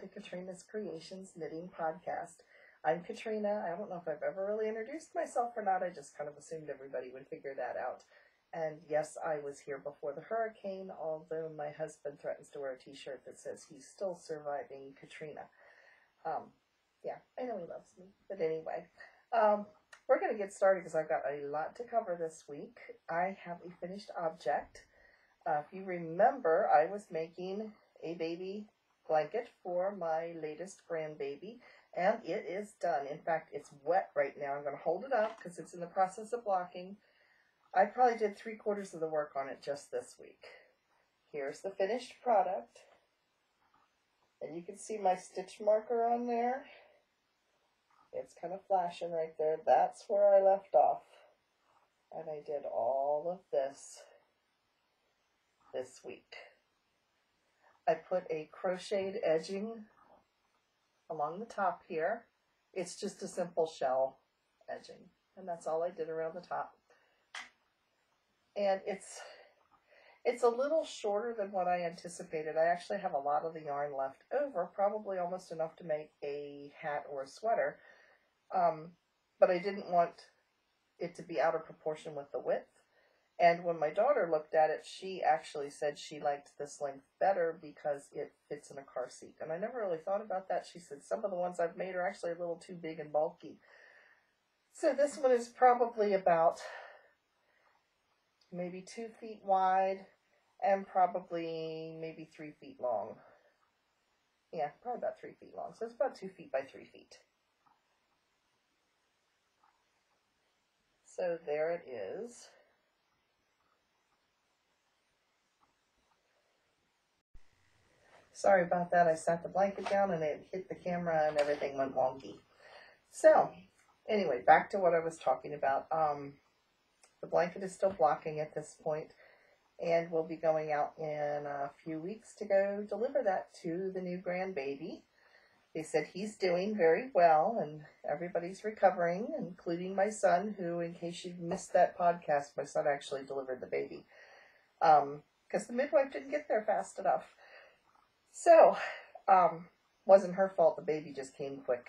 to Katrina's Creations Knitting Podcast. I'm Katrina. I don't know if I've ever really introduced myself or not. I just kind of assumed everybody would figure that out. And yes, I was here before the hurricane, although my husband threatens to wear a t-shirt that says he's still surviving Katrina. Yeah, I know he loves me. But anyway, we're going to get started because I've got a lot to cover this week. I have a finished object. If you remember, I was making a baby blanket for my latest grandbaby, and it is done. In fact, it's wet right now. I'm going to hold it up because it's in the process of blocking. I probably did 3/4 of the work on it just this week. Here's the finished product. And you can see my stitch marker on there. It's kind of flashing right there. That's where I left off. And I did all of this week. I put a crocheted edging along the top here. It's just a simple shell edging. And that's all I did around the top. And it's a little shorter than what I anticipated. I actually have a lot of the yarn left over, probably almost enough to make a hat or a sweater. But I didn't want it to be out of proportion with the width. And when my daughter looked at it, she actually said she liked this length better because it fits in a car seat. And I never really thought about that. She said some of the ones I've made are actually a little too big and bulky. So this one is probably about maybe 2 feet wide and probably maybe 3 feet long. Yeah, probably about 3 feet long. So it's about 2 feet by 3 feet. So there it is. Sorry about that. I sat the blanket down and it hit the camera and everything went wonky. So anyway, back to what I was talking about. The blanket is still blocking at this point, and we'll be going out in a few weeks to go deliver that to the new grandbaby. They said he's doing very well and everybody's recovering, including my son, who, in case you missed that podcast, my son actually delivered the baby because the midwife didn't get there fast enough. So, wasn't her fault. The baby just came quick.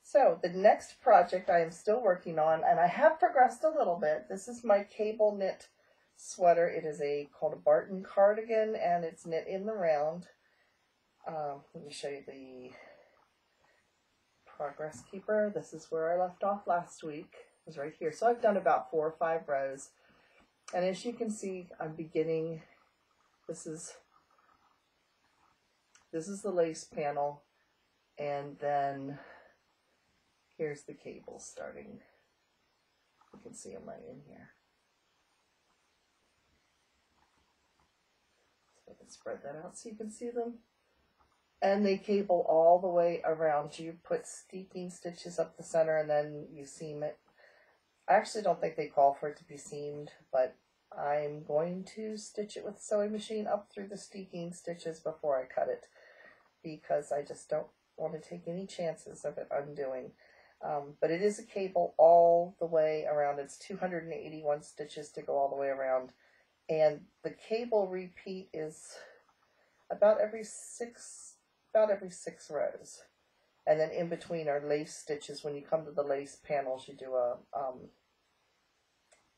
So the next project I am still working on, and I have progressed a little bit. This is my cable knit sweater. It is called a Barton cardigan, and it's knit in the round. Let me show you the progress keeper. This is where I left off last week. It was right here. So I've done about 4 or 5 rows. And as you can see, I'm beginning, this is the lace panel, and then here's the cables starting. You can see them right in here. So I can spread that out so you can see them. And they cable all the way around. You put steeping stitches up the center and then you seam it. I actually don't think they call for it to be seamed, but I'm going to stitch it with a sewing machine up through the steeping stitches before I cut it, because I just don't want to take any chances of it undoing. But it is a cable all the way around. It's 281 stitches to go all the way around. And the cable repeat is about every six rows. And then in between are lace stitches. When you come to the lace panels, you do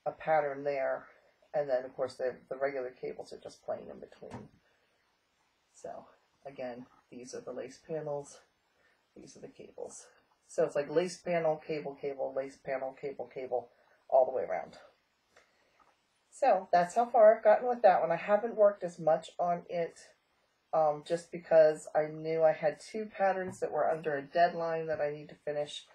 a pattern there. And then, of course, the regular cables are just plain in between. So, again, these are the lace panels. These are the cables. So it's like lace panel, cable, cable, lace panel, cable, cable, all the way around. So that's how far I've gotten with that one. I haven't worked as much on it just because I knew I had 2 patterns that were under a deadline that I need to finish,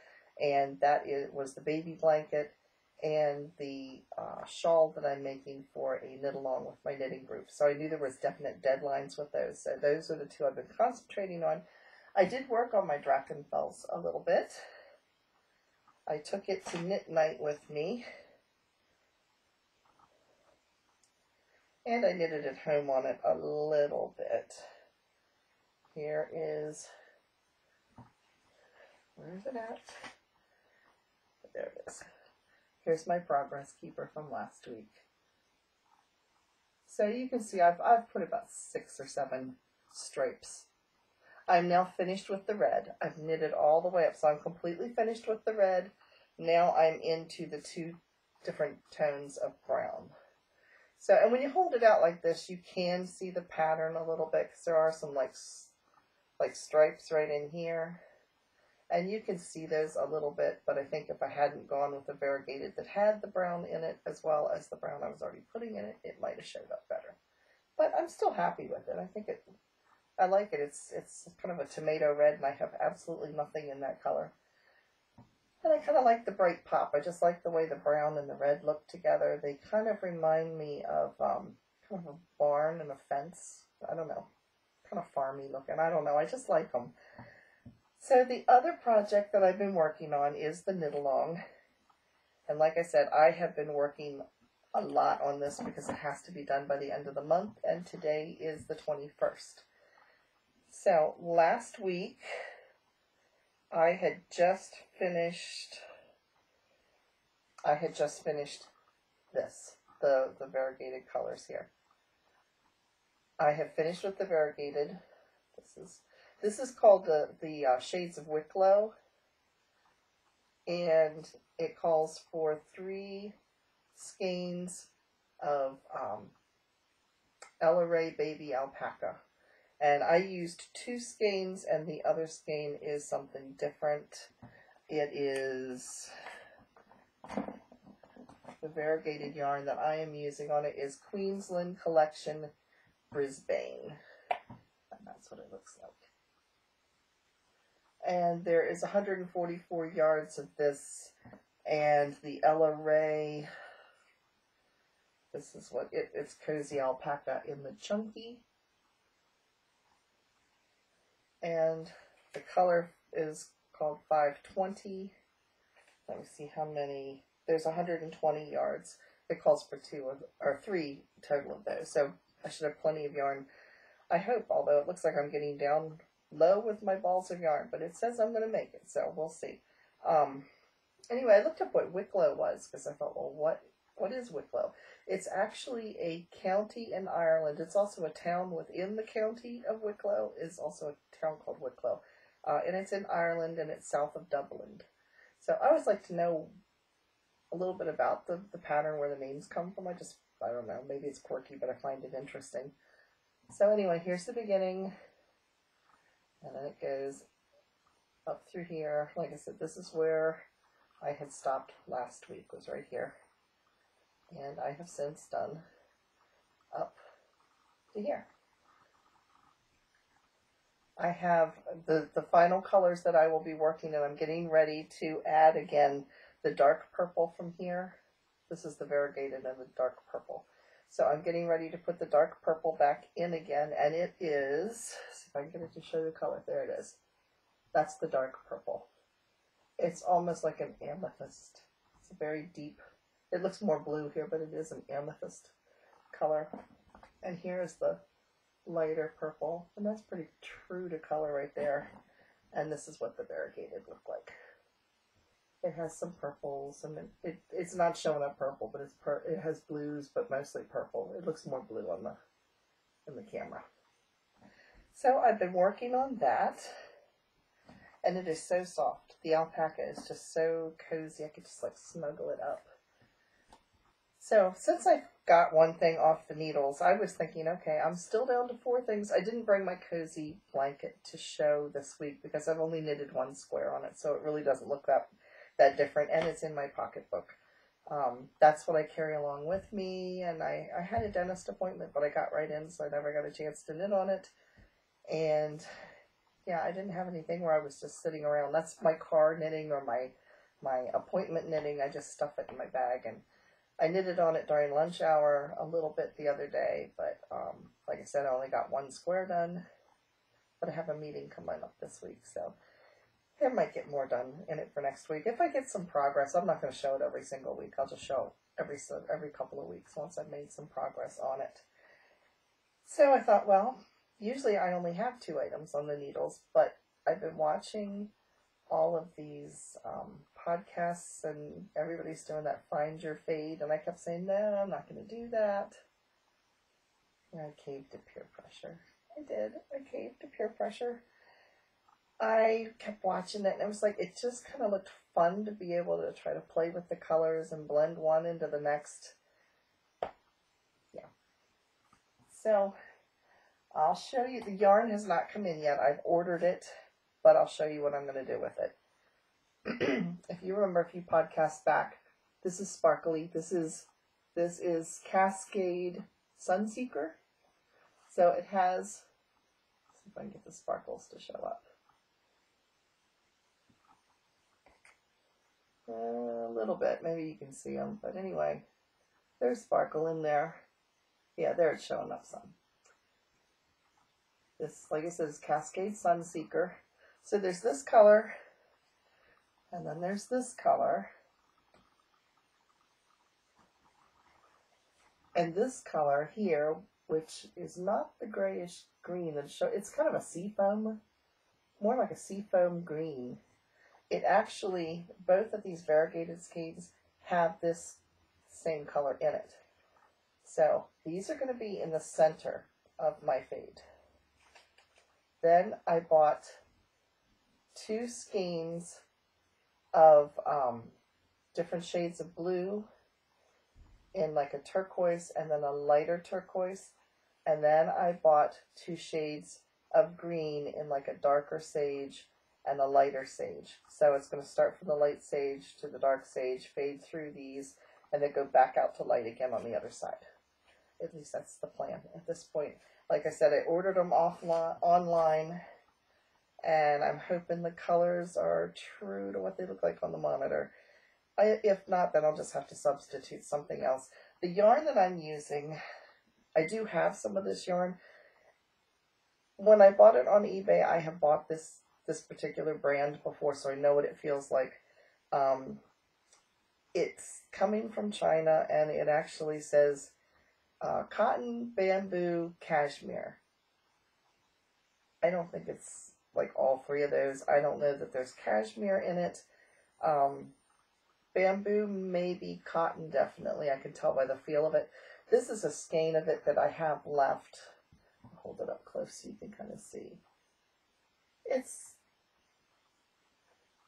and that was the baby blanket and the shawl that I'm making for a knit along with my knitting group. So I knew there was definite deadlines with those. So those are the 2 I've been concentrating on. I did work on my Drachenfels a little bit. I took it to knit night with me, and I knitted at home on it a little bit. Here is, where is it at? There it is. Here's my progress keeper from last week. So you can see I've put about 6 or 7 stripes. I'm now finished with the red. I've knitted all the way up, so I'm completely finished with the red. Now I'm into the 2 different tones of brown. So, and when you hold it out like this, you can see the pattern a little bit, because there are some like stripes right in here. And you can see those a little bit, but I think if I hadn't gone with the variegated that had the brown in it, as well as the brown I was already putting in it, it might have showed up better. But I'm still happy with it. I think I like it. It's kind of a tomato red, and I have absolutely nothing in that color. And I kind of like the bright pop. I just like the way the brown and the red look together. They kind of remind me of kind of a barn and a fence. I don't know. Kind of farmy looking. I don't know. I just like them. So the other project that I've been working on is the knit along. And like I said, I have been working a lot on this because it has to be done by the end of the month, and today is the 21st. So last week I had just finished this, the variegated colors here. I have finished with the variegated. This is called the Shades of Wicklow, and it calls for 3 skeins of Ella Ray Baby Alpaca. And I used 2 skeins, and the other skein is something different. It is the variegated yarn that I am using on it is Queensland Collection Brisbane. And that's what it looks like. And there is 144 yards of this, and the Ella Ray, this is what it's Cozy Alpaca in the chunky. And the color is called 520. Let me see how many. There's 120 yards. It calls for 3 total of those. So I should have plenty of yarn. I hope, although it looks like I'm getting down low with my balls of yarn, but it says I'm going to make it, so we'll see. Anyway, I looked up what Wicklow was, because I thought, well, what is Wicklow? It's actually a county in Ireland. It's also a town within the county of Wicklow, is also a town called Wicklow. And it's in Ireland, and it's south of Dublin. So I always like to know a little bit about the pattern, where the names come from. I don't know, maybe it's quirky, but I find it interesting. So anyway, here's the beginning. And then it goes up through here. Like I said, this is where I had stopped last week, was right here. And I have since done up to here. I have the final colors that I will be working, and I'm getting ready to add again the dark purple from here. This is the variegated and the dark purple. So I'm getting ready to put the dark purple back in again, and it is, see if I can get it to show the color, there it is. That's the dark purple. It's almost like an amethyst. It's a very deep, it looks more blue here, but it is an amethyst color. And here is the lighter purple, and that's pretty true to color right there. And this is what the variegated look like. It has some purples, and it's not showing up purple, but it has blues, but mostly purple. It looks more blue in the camera. So I've been working on that, and it is so soft. The alpaca is just so cozy. I could just like snuggle it up. So since I got one thing off the needles, I was thinking, okay, I'm still down to 4 things. I didn't bring my cozy blanket to show this week because I've only knitted 1 square on it, so it really doesn't look that different, and it's in my pocketbook. That's what I carry along with me, and I had a dentist appointment, but I got right in, so I never got a chance to knit on it. And yeah, I didn't have anything where I was just sitting around. That's my car knitting or my appointment knitting. I just stuff it in my bag, and I knitted on it during lunch hour a little bit the other day, but like I said, I only got 1 square done, but I have a meeting coming up this week, so I might get more done in it for next week. If I get some progress, I'm not going to show it every single week. I'll just show it every couple of weeks once I've made some progress on it. So I thought, well, usually I only have 2 items on the needles, but I've been watching all of these podcasts, and everybody's doing that find your fade, and I kept saying, no, I'm not going to do that. And I caved to peer pressure. I did. I caved to peer pressure. I kept watching it and it was like, it just kind of looked fun to be able to try to play with the colors and blend one into the next. Yeah. So I'll show you. The yarn has not come in yet. I've ordered it, but I'll show you what I'm going to do with it. If you remember a few podcasts back, this is sparkly. This is Cascade Sunseeker. So it has, let's see if I can get the sparkles to show up. A little bit, maybe you can see them, but anyway, there's sparkle in there. Yeah, there it's showing up some. This, like I said, is Cascade Sunseeker. So there's this color, and then there's this color, and this color here, which is not the grayish green. It's kind of a seafoam, more like a seafoam green. It actually, both of these variegated skeins have this same color in it. So these are going to be in the center of my fade. Then I bought 2 skeins of different shades of blue in like a turquoise and then a lighter turquoise. And then I bought 2 shades of green in like a darker sage and a lighter sage. So it's going to start from the light sage to the dark sage, fade through these, and then go back out to light again on the other side. At least that's the plan at this point. Like I said, I ordered them online, and I'm hoping the colors are true to what they look like on the monitor. If not, then I'll just have to substitute something else. The yarn that I'm using, I do have some of this yarn. When I bought it on eBay, I have bought this particular brand before, so I know what it feels like. It's coming from China, and it actually says cotton, bamboo, cashmere. I don't think it's like all 3 of those. I don't know that there's cashmere in it. Bamboo, maybe. Cotton, definitely. I can tell by the feel of it. This is a skein of it that I have left. I'll hold it up close so you can kind of see.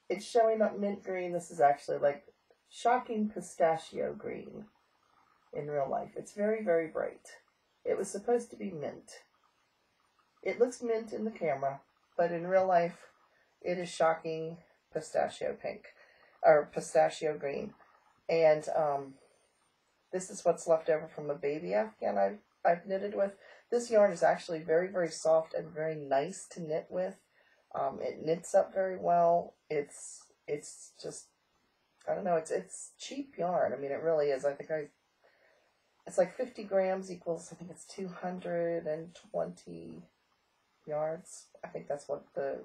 It's showing up mint green. This is actually like shocking pistachio green in real life. It's very, very bright. It was supposed to be mint. It looks mint in the camera, but in real life, it is shocking pistachio pink, or pistachio green. And this is what's left over from a baby Afghan I've knitted with. This yarn is actually very, very soft and very nice to knit with. It knits up very well. It's just, I don't know, it's cheap yarn. I mean, it really is. It's like 50 grams equals, I think it's 220 yards. I think that's what the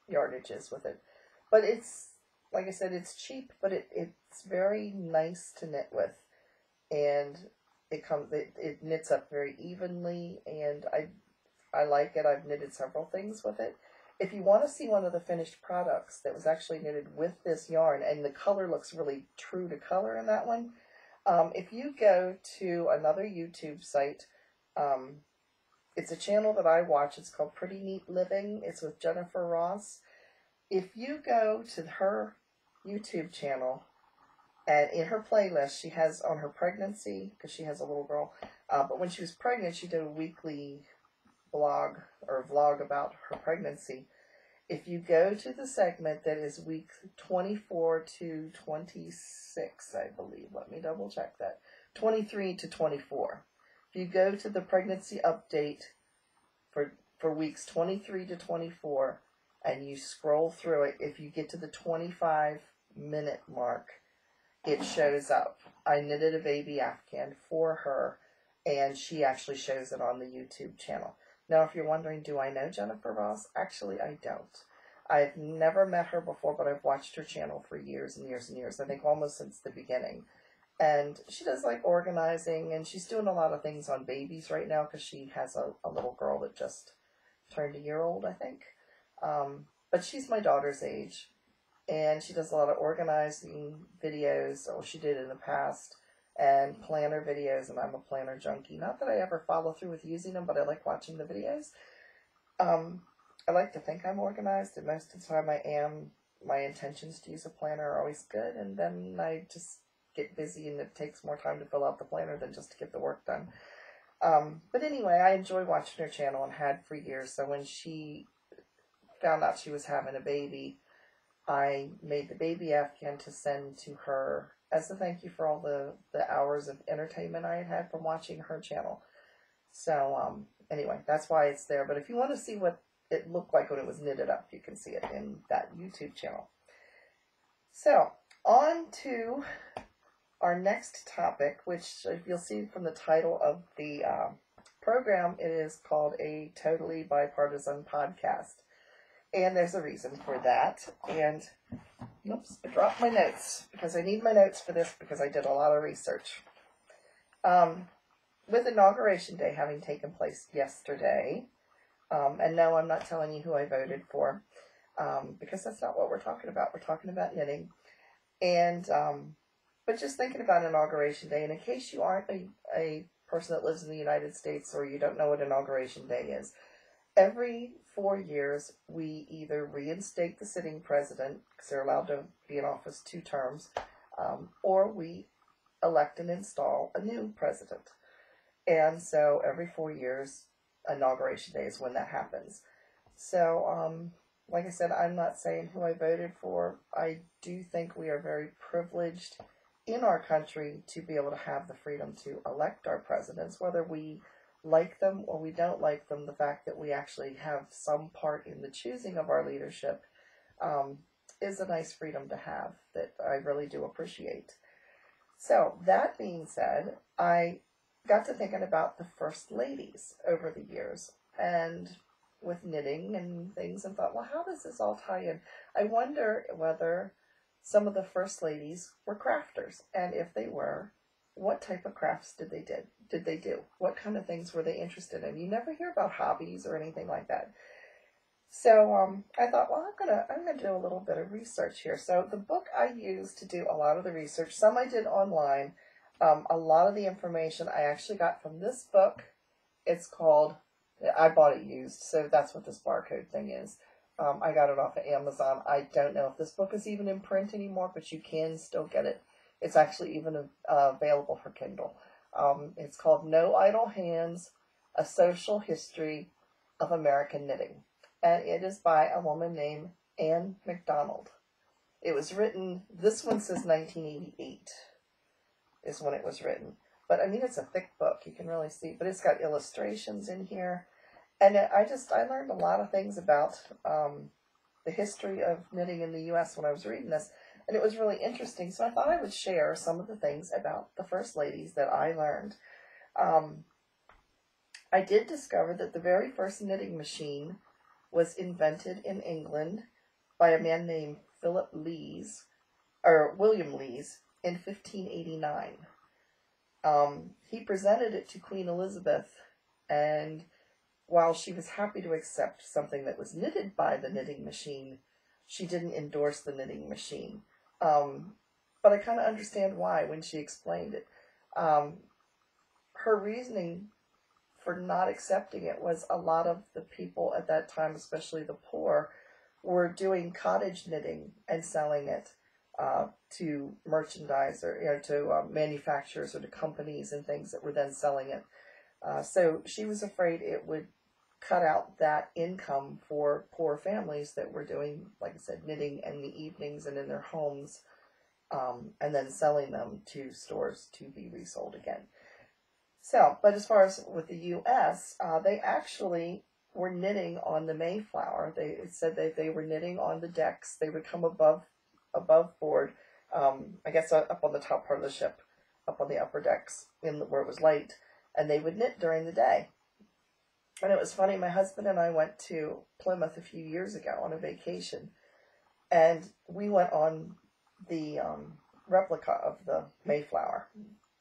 yardage is with it. But it's, like I said, it's cheap, but it's very nice to knit with. And it knits up very evenly, and I like it. I've knitted several things with it. If you want to see one of the finished products that was actually knitted with this yarn, and the color looks really true to color in that one, if you go to another YouTube site, it's a channel that I watch. It's called Pretty Neat Living. It's with Jennifer Ross. If you go to her YouTube channel, and in her playlist, she has on her pregnancy, because she has a little girl, but when she was pregnant, she did a weekly blog or vlog about her pregnancy. If you go to the segment that is week 24 to 26, I believe, let me double check that, 23 to 24. If you go to the pregnancy update for weeks 23 to 24 and you scroll through it, if you get to the 25-minute mark, it shows up. I knitted a baby Afghan for her, and she actually shows it on the YouTube channel. Now, if you're wondering, do I know Jennifer Ross? Actually, I don't. I've never met her before, but I've watched her channel for years and years and years. I think almost since the beginning. And she does like organizing, and she's doing a lot of things on babies right now because she has a little girl that just turned a year old, I think. But she's my daughter's age, and she does a lot of organizing videos, or she did in the past, and planner videos, and I'm a planner junkie. Not that I ever follow through with using them, but I like watching the videos. I like to think I'm organized, and most of the time I am. My intentions to use a planner are always good, and then I just get busy, and it takes more time to fill out the planner than just to get the work done. But anyway, I enjoy watching her channel and had for years. So when she found out she was having a baby, I made the baby Afghan to send to her as a thank you for all the hours of entertainment I had from watching her channel. So anyway, that's why it's there. But if you want to see what it looked like when it was knitted up, you can see it in that YouTube channel. So on to our next topic, which you'll see from the title of the program, it is called A Totally Bipartisan Podcast. And there's a reason for that. And, oops, I dropped my notes because I need my notes for this because I did a lot of research. With Inauguration Day having taken place yesterday, and no, I'm not telling you who I voted for, because that's not what we're talking about. We're talking about knitting. And, but just thinking about Inauguration Day, and in case you aren't a person that lives in the United States or you don't know what Inauguration Day is, every 4 years we either reinstate the sitting president, because they're allowed to be in office 2 terms, or we elect and install a new president. And so every 4 years, Inauguration Day is when that happens. So, like I said, I'm not saying who I voted for. I do think we are very privileged in our country to be able to have the freedom to elect our presidents, whether we like them or we don't like them. The fact that we actually have some part in the choosing of our leadership is a nice freedom to have that I really do appreciate. So that being said, I got to thinking about the first ladies over the years and with knitting and things, and thought, well, how does this all tie in? I wonder whether some of the first ladies were crafters, and if they were, what type of crafts did they do? What kind of things were they interested in? You never hear about hobbies or anything like that. So I thought, well, I'm gonna do a little bit of research here. So the book I used to do a lot of the research, some I did online. A lot of the information I actually got from this book. It's called, I bought it used, so that's what this barcode thing is. I got it off of Amazon. I don't know if this book is even in print anymore, but you can still get it. It's actually even available for Kindle. It's called No Idle Hands, A Social History of American Knitting. And it is by a woman named Anne MacDonald. It was written, this one says 1988 is when it was written. But I mean, it's a thick book, you can really see, but it's got illustrations in here. And I learned a lot of things about the history of knitting in the U.S. when I was reading this, and it was really interesting. So I thought I would share some of the things about the first ladies that I learned. I did discover that the very first knitting machine was invented in England by a man named William Lees in 1589. He presented it to Queen Elizabeth, and while she was happy to accept something that was knitted by the knitting machine, she didn't endorse the knitting machine. But I kind of understand why when she explained it. Her reasoning for not accepting it was a lot of the people at that time, especially the poor, were doing cottage knitting and selling it to merchandise or to manufacturers or to companies and things that were then selling it. So she was afraid it would cut out that income for poor families that were doing, like I said, knitting in the evenings and in their homes, and then selling them to stores to be resold again. So, but as far as with the U.S., they actually were knitting on the Mayflower. They said that they were knitting on the decks. They would come above board, I guess up on the top part of the ship, up on the upper decks where it was light, and they would knit during the day. And it was funny, my husband and I went to Plymouth a few years ago on a vacation, and we went on the replica of the Mayflower.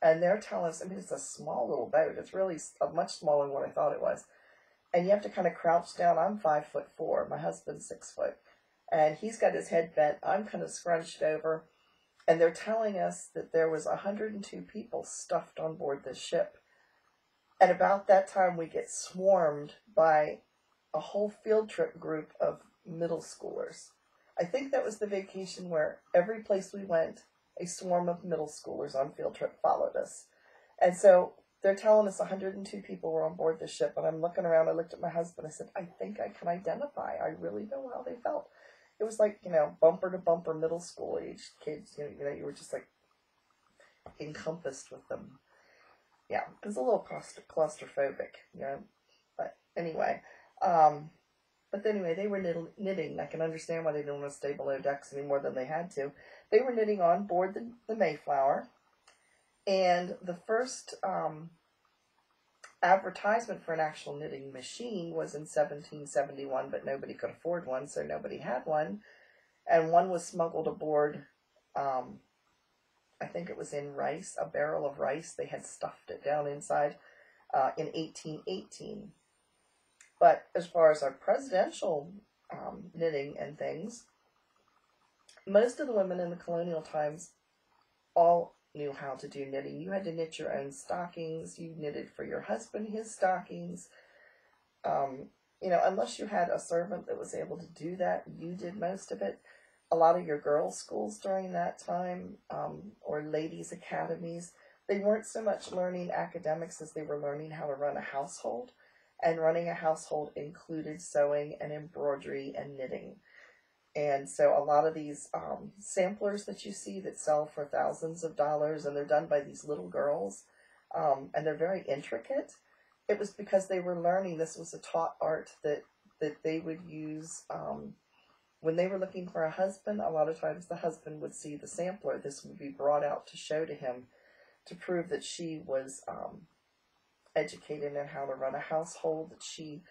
And they're telling us, I mean, it's a small little boat. It's really much smaller than what I thought it was. And you have to kind of crouch down. I'm 5'4". My husband's 6 foot. And he's got his head bent. I'm kind of scrunched over. And they're telling us that there was 102 people stuffed on board this ship. And about that time, we get swarmed by a whole field trip group of middle schoolers. I think that was the vacation where every place we went, a swarm of middle schoolers on field trip followed us. And so they're telling us 102 people were on board the ship, and I'm looking around. I looked at my husband. I said, I think I can identify. I really know how they felt. It was like, bumper to bumper middle school age kids. You were just like encompassed with them. Yeah, it was a little claustrophobic, But anyway, they were knitting. I can understand why they didn't want to stay below decks any more than they had to. They were knitting on board the Mayflower. And the first advertisement for an actual knitting machine was in 1771, but nobody could afford one, so nobody had one. And one was smuggled aboard, I think it was in rice, a barrel of rice. They had stuffed it down inside in 1818. But as far as our presidential knitting and things, most of the women in the colonial times all knew how to do knitting. You had to knit your own stockings. You knitted for your husband his stockings. Unless you had a servant that was able to do that, you did most of it. A lot of your girls' schools during that time, or ladies' academies, they weren't so much learning academics as they were learning how to run a household. And running a household included sewing and embroidery and knitting. And so a lot of these samplers that you see that sell for thousands of dollars, and they're done by these little girls, and they're very intricate, it was because they were learning. This was a taught art that they would use when they were looking for a husband. A lot of times the husband would see the sampler. This would be brought out to show to him to prove that she was educated in how to run a household, that she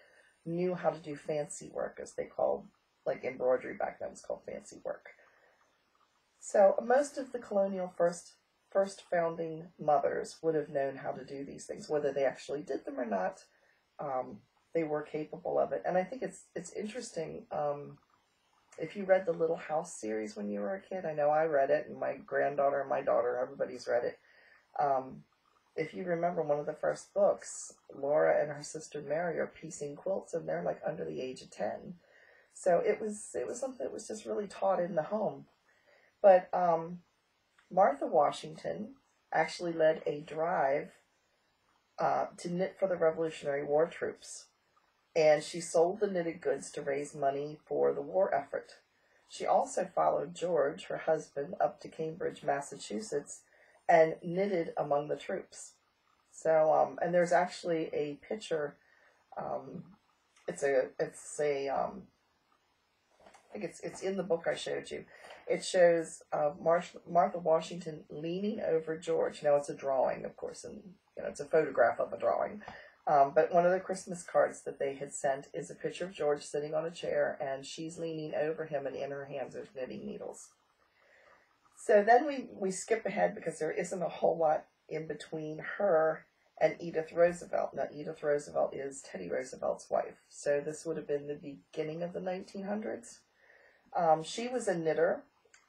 knew how to do fancy work, as they called, like embroidery back then was called fancy work. So most of the colonial first founding mothers would have known how to do these things. Whether they actually did them or not, they were capable of it. And I think it's interesting. If you read the Little House series when you were a kid, I know I read it, and my granddaughter and my daughter, everybody's read it. If you remember one of the first books, Laura and her sister Mary are piecing quilts, and they're like under the age of 10. So it was something that was just really taught in the home. But Martha Washington actually led a drive to knit for the Revolutionary War troops. And she sold the knitted goods to raise money for the war effort. She also followed George, her husband, up to Cambridge, Massachusetts, and knitted among the troops. So, and there's actually a picture. It's in the book I showed you. It shows Martha Washington leaning over George. Now it's a drawing, of course, and it's a photograph of a drawing. But one of the Christmas cards that they had sent is a picture of George sitting on a chair, and she's leaning over him, and in her hands are knitting needles. So then we skip ahead because there isn't a whole lot in between her and Edith Roosevelt. Now, Edith Roosevelt is Teddy Roosevelt's wife. So this would have been the beginning of the 1900s. She was a knitter,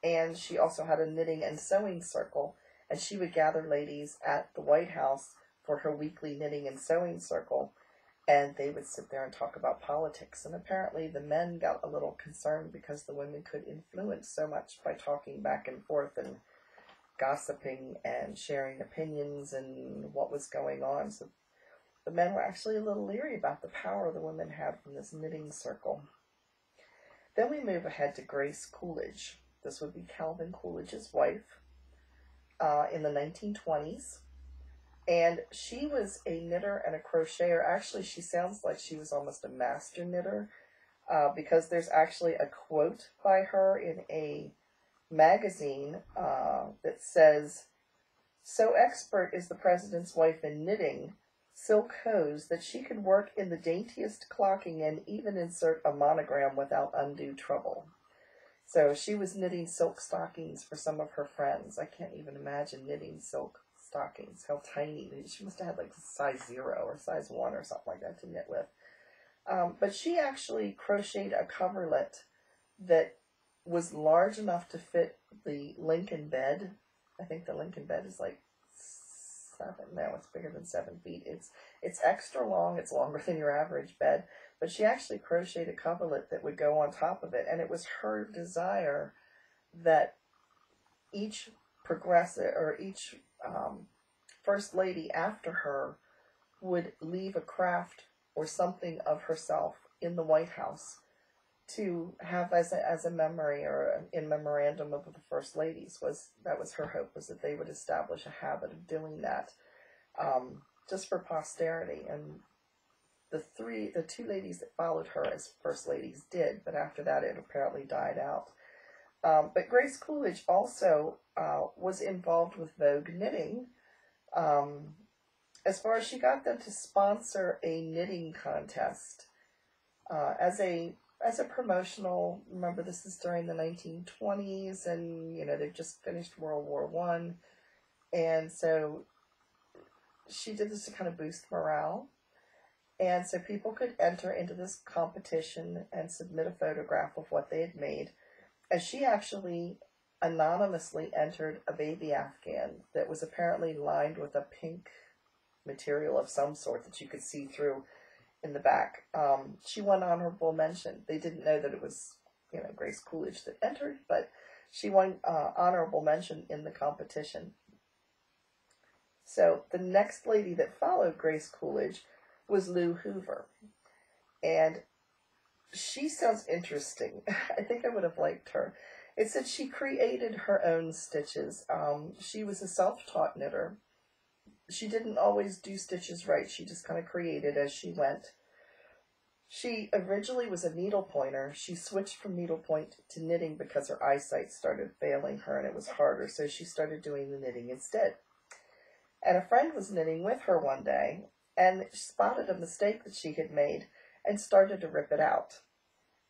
and she also had a knitting and sewing circle, and she would gather ladies at the White House for her weekly knitting and sewing circle, and they would sit there and talk about politics. And apparently the men got a little concerned because the women could influence so much by talking back and forth and gossiping and sharing opinions and what was going on. So the men were actually a little leery about the power the women had from this knitting circle. Then we move ahead to Grace Coolidge. This would be Calvin Coolidge's wife in the 1920s. And she was a knitter and a crocheter. Actually, she sounds like she was almost a master knitter because there's actually a quote by her in a magazine that says, "So expert is the president's wife in knitting silk hose that she could work in the daintiest clocking and even insert a monogram without undue trouble." So she was knitting silk stockings for some of her friends. I can't even imagine knitting silk stockings, how tiny. She must have had like size 0 or size 1 or something like that to knit with. But she actually crocheted a coverlet that was large enough to fit the Lincoln bed. I think the Lincoln bed is like No, it's bigger than 7 feet. It's extra long. It's longer than your average bed. But she actually crocheted a coverlet that would go on top of it, and it was her desire that each first lady after her would leave a craft or something of herself in the White House to have as a memory or in memorandum of the first ladies. That was her hope, was that they would establish a habit of doing that, just for posterity. And the two ladies that followed her as first ladies did, but after that it apparently died out. But Grace Coolidge also was involved with Vogue Knitting, as far as she got them to sponsor a knitting contest as a promotional. Remember, this is during the 1920s, and they've just finished World War I, and so she did this to kind of boost morale. And so people could enter into this competition and submit a photograph of what they had made. And she actually anonymously entered a baby Afghan that was apparently lined with a pink material of some sort that you could see through in the back. She won honorable mention. They didn't know that it was, Grace Coolidge that entered, but she won honorable mention in the competition. So the next lady that followed Grace Coolidge was Lou Hoover. And she sounds interesting. I think I would have liked her. It said she created her own stitches. She was a self-taught knitter. She didn't always do stitches right. She just kind of created as she went. She originally was a needle pointer. She switched from needlepoint to knitting because her eyesight started failing her and it was harder, so she started doing the knitting instead. And a friend was knitting with her one day and spotted a mistake that she had made and started to rip it out.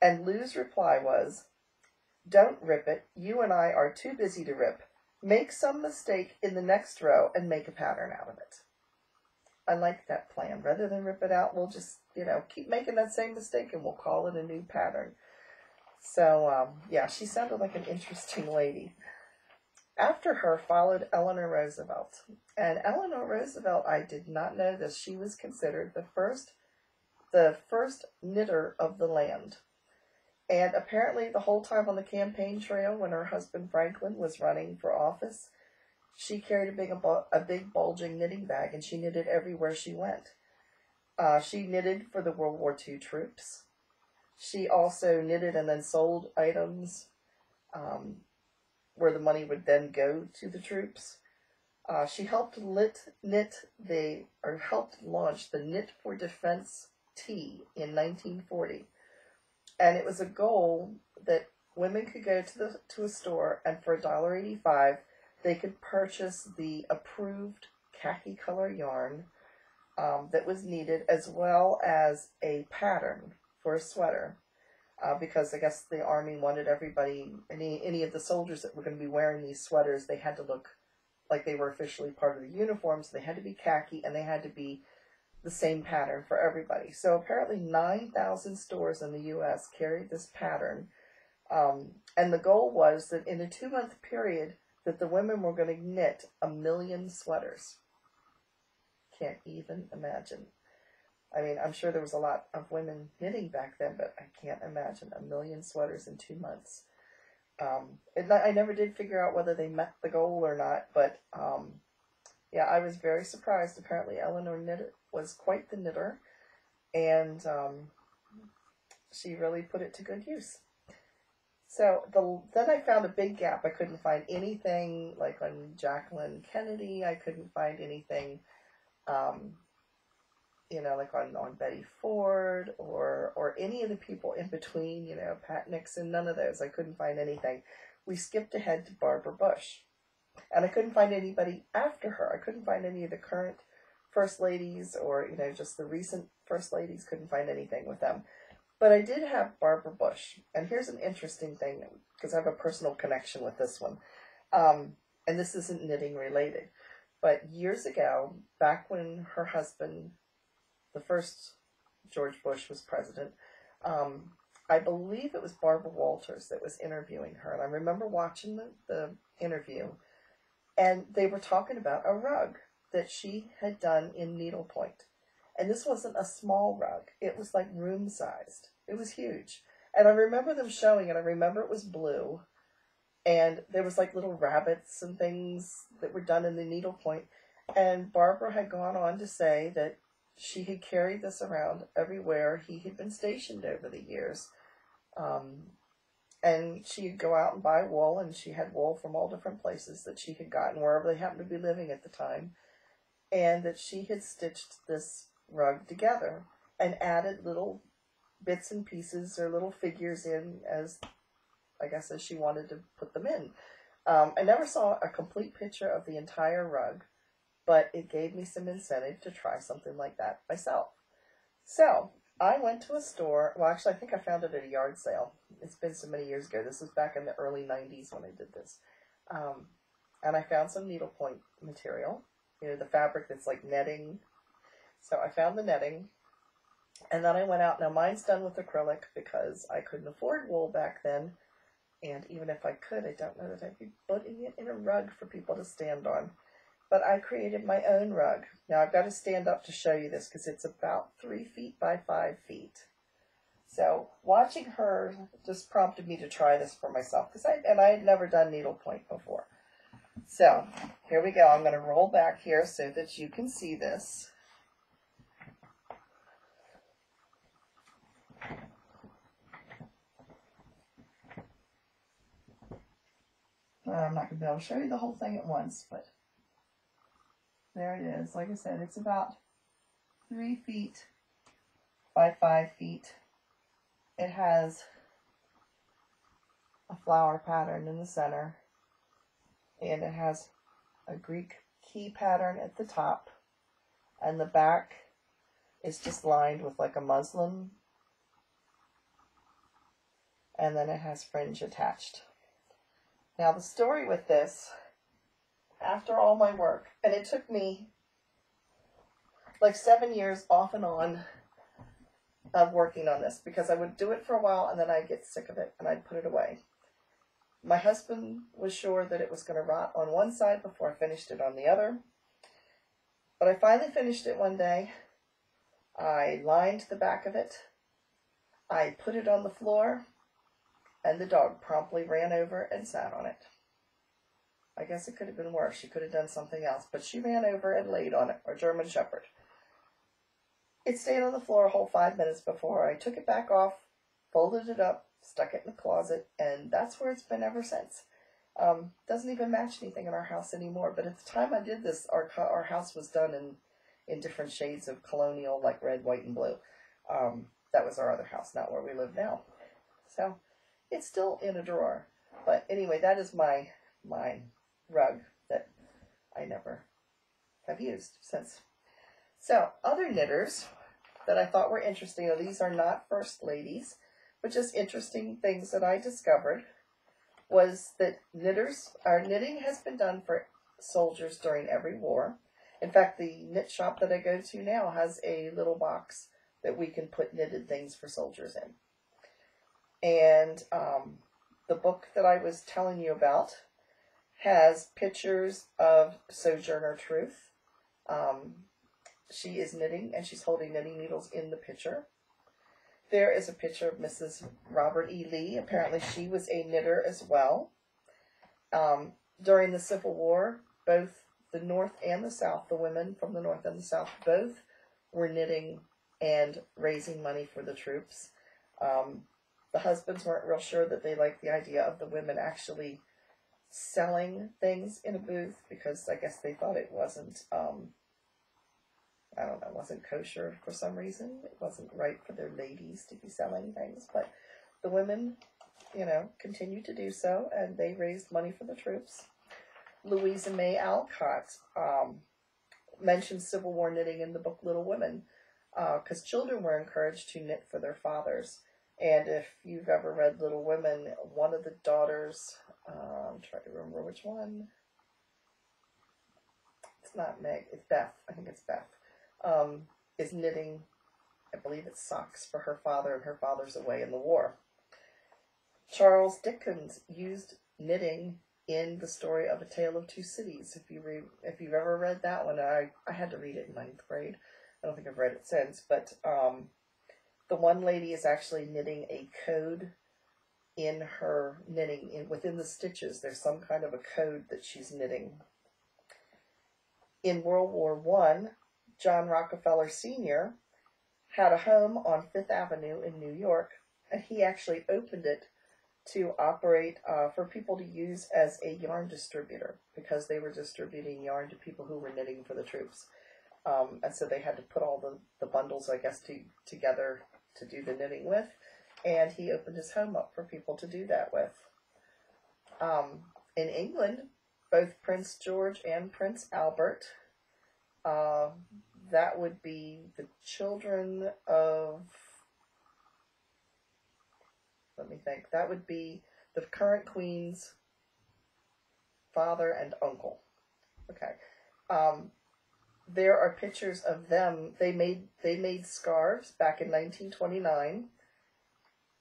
And Lou's reply was, "Don't rip it. You and I are too busy to rip. Make some mistake in the next row and make a pattern out of it." I like that plan. Rather than rip it out, we'll just, keep making that same mistake and we'll call it a new pattern. So, yeah, she sounded like an interesting lady. After her followed Eleanor Roosevelt. And Eleanor Roosevelt, I did not know this, she was considered the first knitter of the land. And apparently the whole time on the campaign trail when her husband Franklin was running for office, she carried a big bulging knitting bag, and she knitted everywhere she went. She knitted for the World War II troops. She also knitted and then sold items where the money would then go to the troops. She helped launch the Knit for Defense tea in 1940. And it was a goal that women could go to a store, and for $1.85, they could purchase the approved khaki color yarn that was needed, as well as a pattern for a sweater. Because I guess the Army wanted everybody, any of the soldiers that were going to be wearing these sweaters, they had to look like they were officially part of the uniform, so they had to be khaki, and they had to be the same pattern for everybody. So apparently 9,000 stores in the U.S. carried this pattern, and the goal was that in a 2-month period that the women were going to knit 1 million sweaters. Can't even imagine. I mean, I'm sure there was a lot of women knitting back then, but I can't imagine 1 million sweaters in 2 months. I never did figure out whether they met the goal or not, but yeah, I was very surprised. Apparently Eleanor was quite the knitter, and she really put it to good use. So then I found a big gap. I couldn't find anything like on Jacqueline Kennedy. I couldn't find anything, like on Betty Ford or any of the people in between, Pat Nixon, none of those. I couldn't find anything. We skipped ahead to Barbara Bush. And I couldn't find anybody after her. I couldn't find any of the current first ladies or, just the recent first ladies. Couldn't find anything with them. But I did have Barbara Bush. And here's an interesting thing, because I have a personal connection with this one. And this isn't knitting related. But years ago, back when her husband, the first George Bush, was president, I believe it was Barbara Walters that was interviewing her. And I remember watching the interview. And they were talking about a rug that she had done in needlepoint. And this wasn't a small rug. It was like room-sized. It was huge. And I remember them showing it. I remember it was blue. And there was like little rabbits and things that were done in the needlepoint. And Barbara had gone on to say that she had carried this around everywhere he had been stationed over the years. And she'd go out and buy wool, and she had wool from all different places that she had gotten, wherever they happened to be living at the time. And that she had stitched this rug together and added little bits and pieces or little figures in as, I guess, as she wanted to put them in. I never saw a complete picture of the entire rug, but it gave me some incentive to try something like that myself. So I went to a store. Well, actually, I think I found it at a yard sale. It's been so many years ago. This was back in the early 90s when I did this. And I found some needlepoint material, you know, the fabric that's like netting. So I found the netting, and then I went out. Now, mine's done with acrylic because I couldn't afford wool back then. And even if I could, I don't know that I'd be putting it in a rug for people to stand on. But I created my own rug. Now, I've got to stand up to show you this because it's about 3 feet by 5 feet. So watching her just prompted me to try this for myself because I had never done needlepoint before. So here we go. I'm going to roll back here so that you can see this. I'm not going to be able to show you the whole thing at once, but there it is. Like I said, it's about 3 feet by 5 feet. It has a flower pattern in the center, and it has a Greek key pattern at the top, and the back is just lined with like a muslin, and then it has fringe attached. Now the story with this, after all my work, and it took me like 7 years off and on of working on this, because I would do it for a while and then I'd get sick of it and I'd put it away. My husband was sure that it was going to rot on one side before I finished it on the other. But I finally finished it one day. I lined the back of it. I put it on the floor, and the dog promptly ran over and sat on it. I guess it could have been worse. She could have done something else, but she ran over and laid on it, or German Shepherd. It stayed on the floor a whole 5 minutes before I took it back off, folded it up, stuck it in the closet, and that's where it's been ever since. Doesn't even match anything in our house anymore, but at the time I did this, our house was done in different shades of colonial, like red, white, and blue. That was our other house, not where we live now. So it's still in a drawer. But anyway, that is my rug that I never have used since. So, other knitters that I thought were interesting, now these are not first ladies, but just interesting things that I discovered, was that knitting has been done for soldiers during every war. In fact, the knit shop that I go to now has a little box that we can put knitted things for soldiers in. And the book that I was telling you about has pictures of Sojourner Truth. She is knitting, and she's holding knitting needles in the picture. There is a picture of Mrs. Robert E. Lee. Apparently she was a knitter as well. During the Civil War, both the North and the South, the women from the North and the South, both were knitting and raising money for the troops. The husbands weren't real sure that they liked the idea of the women actually selling things in a booth, because I guess they thought it wasn't, I don't know, wasn't kosher for some reason. It wasn't right for their ladies to be selling things, but the women, you know, continued to do so, and they raised money for the troops. Louisa May Alcott mentions Civil War knitting in the book Little Women, because children were encouraged to knit for their fathers. And if you've ever read Little Women, one of the daughters, I'm trying to remember which one. It's not Meg, it's Beth. I think it's Beth. Is knitting, I believe it's socks for her father, and her father's away in the war. Charles Dickens used knitting in the story of A Tale of Two Cities. If you've ever read that one, I had to read it in ninth grade. I don't think I've read it since, but the one lady is actually knitting a code in her knitting. Within the stitches, there's some kind of a code that she's knitting. In World War I, John Rockefeller Sr. had a home on Fifth Avenue in New York, and he actually opened it to operate for people to use as a yarn distributor, because they were distributing yarn to people who were knitting for the troops. And so they had to put all the bundles, I guess, together to do the knitting with, and he opened his home up for people to do that with. In England, both Prince George and Prince Albert, that would be the children of, let me think, that would be the current Queen's father and uncle. Okay. There are pictures of them. They made scarves back in 1929,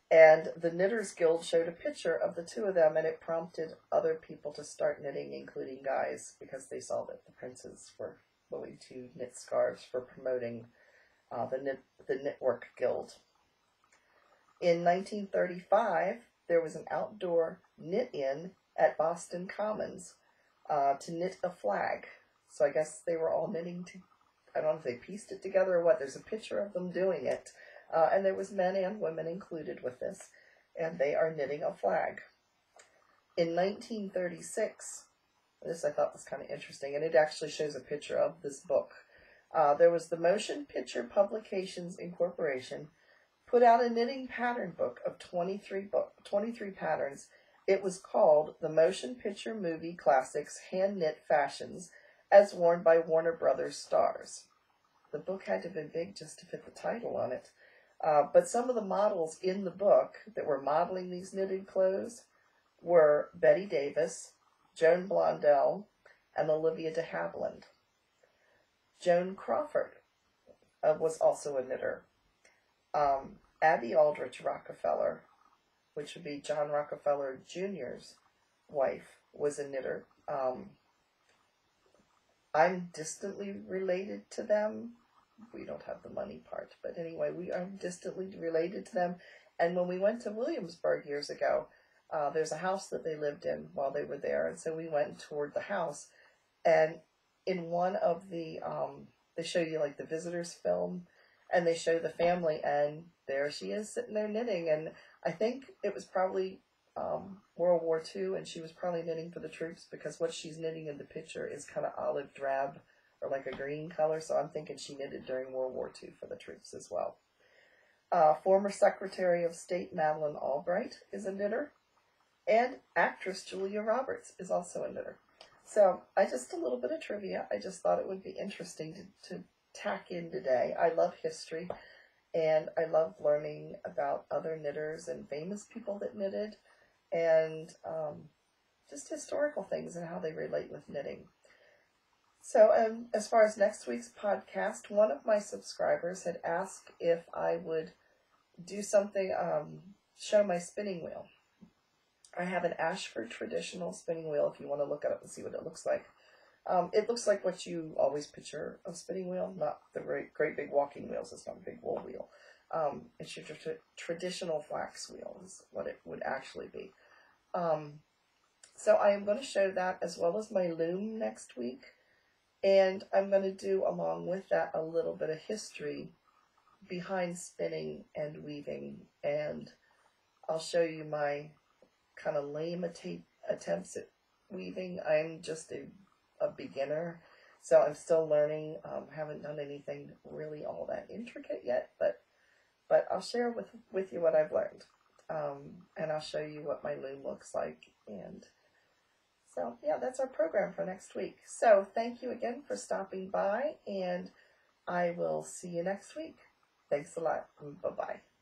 and the Knitters Guild showed a picture of the two of them, and it prompted other people to start knitting, including guys, because they saw that the princes were willing to knit scarves for promoting the Knitwork Guild. In 1935, there was an outdoor knit-in at Boston Commons to knit a flag. So I guess they were all knitting, I don't know if they pieced it together or what. There's a picture of them doing it. And there was men and women included with this. And they are knitting a flag. In 1936, this I thought was kind of interesting, and it actually shows a picture of this book. There was the Motion Picture Publications Incorporation put out a knitting pattern book of 23 patterns. It was called The Motion Picture Movie Classics Hand Knit Fashions, as worn by Warner Brothers stars. The book had to have been big just to fit the title on it. But some of the models in the book that were modeling these knitted clothes were Betty Davis, Joan Blondell, and Olivia de Havilland. Joan Crawford was also a knitter. Abby Aldrich Rockefeller, which would be John Rockefeller Jr.'s wife, was a knitter. I'm distantly related to them. We don't have the money part, but anyway, we are distantly related to them. And when we went to Williamsburg years ago, there's a house that they lived in while they were there, and so we went and toured the house. And in one of the, they show you like the visitors film, and they show the family, and there she is sitting there knitting. And I think it was probably World War II, and she was probably knitting for the troops, because what she's knitting in the picture is kind of olive drab or like a green color, so I'm thinking she knitted during World War II for the troops as well. Former Secretary of State Madeleine Albright is a knitter, and actress Julia Roberts is also a knitter. So just a little bit of trivia. I just thought it would be interesting to tack in today. I love history, and I love learning about other knitters and famous people that knitted, and just historical things and how they relate with knitting. So as far as next week's podcast, one of my subscribers had asked if I would do something, show my spinning wheel. I have an Ashford traditional spinning wheel, if you want to look it up and see what it looks like. It looks like what you always picture a spinning wheel, not the great big walking wheels. It's not a big wool wheel. It's your traditional flax wheel is what it would actually be. So I am going to show that as well as my loom next week. And I'm going to do, along with that, a little bit of history behind spinning and weaving. And I'll show you my kind of lame attempts at weaving. I'm just a beginner, so I'm still learning. Haven't done anything really all that intricate yet, but I'll share with you what I've learned. And I'll show you what my loom looks like. And so, yeah, that's our program for next week. So thank you again for stopping by, and I will see you next week. Thanks a lot. Bye-bye.